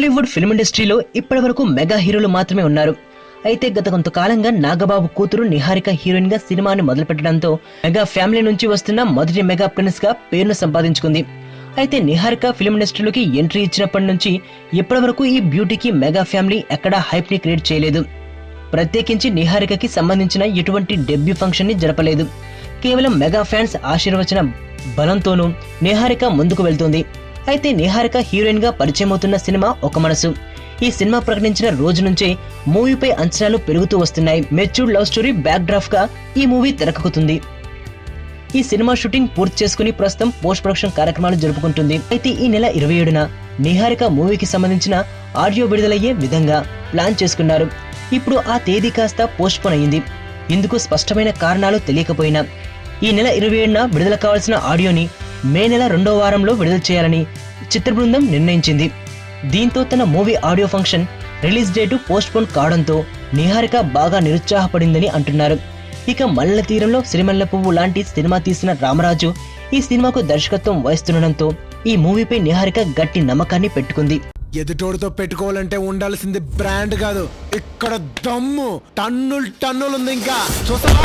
Tollywood film ఇండస్ట్రీలో ఇప్పటివరకు mega హీరోలు మాత్రమే ఉన్నారు. అయితే గత కొంతకాలంగా నాగబాబు కూతురు నిహారిక హీరోయిన్ గా సినిమాని మొదలుపెట్టడంతో మెగా ఫ్యామిలీ నుంచి వస్తున్న మొదటి మెగా ప్రిన్స్ గా పేరును సంపాదించుకుంది. అయితే నిహారిక ఫిల్మ్ ఇండస్ట్రీలోకి ఎంట్రీ ఇచ్చినప్పటి నుంచి ఇప్పటివరకు ఈ బ్యూటీకి మెగా ఫ్యామిలీ ఎక్కడా హైప్ ని క్రియేట్ చేయలేదు. ప్రత్యేకించి నిహారికకి సంబంధించిన ఎటువంటి డెబ్యూ ఫంక్షన్ ని జరపలేదు. కేవలం మెగా ఫ్యాన్స్ ఆశీర్వచన బలంతోనూ నిహారిక ముందుకు వెళ్తుంది. అయితే నిహారిక హీరోయిన్ గా పరిచయం అవుతున్న సినిమా ఒక మనసు. ఈ సినిమా ప్రకటించిన రోజు నుంచే మూవీపై అంచనాలు పెరుగుతూ వస్తున్నాయి. Matured love story back drop గా ఈ మూవీ తెరకెక్కుతుంది. ఈ సినిమా షూటింగ్ పూర్తి చేసుకుని ప్రస్తుతం పోస్ట్ ప్రొడక్షన్ కార్యక్రమాలు జరుపుకుంటుంది. అయితే ఈ నెల 27న నిహారిక మూవీకి సంబంధించిన ఆడియో విడుదలయ్యే విధంగా ప్లాన్ చేసుకున్నారు. ఇప్పుడు ఆ తేదీ కాస్త పోస్ట్ పోన్ అయ్యింది. ఇందుకు స్పష్టమైన కారణాలు తెలియకపోయినా ఈ నెల 27న విడుదల కావాల్సిన ఆడియోని మే నెల 2వ వారంలో విడుదల చేయాలని చిత్ర బృందం నిర్ణయించింది. దీంతో తన movie audio function release date post phone కావడంతో నిహారిక బాగా నిరుత్సాహపడిందని అంటున్నారు. ఇక మల్లెల తీరంలో సిరిమల్లె పువ్వు లాంటి సినిమా తీసిన రామరాజు ఈ సినిమాకు దర్శకత్వం వహిస్తుండడంతో ఈ మూవీపై నిహారిక గట్టి నమ్మకాన్ని పెట్టుకుంది. ఎదుటోడితో పెట్టుకోవాలంటే ఉండాల్సింది బ్రాండ్ కాదు, ఇక్కడ దమ్ము టన్నులు ఉంది. ఇంకా చూస్తావా?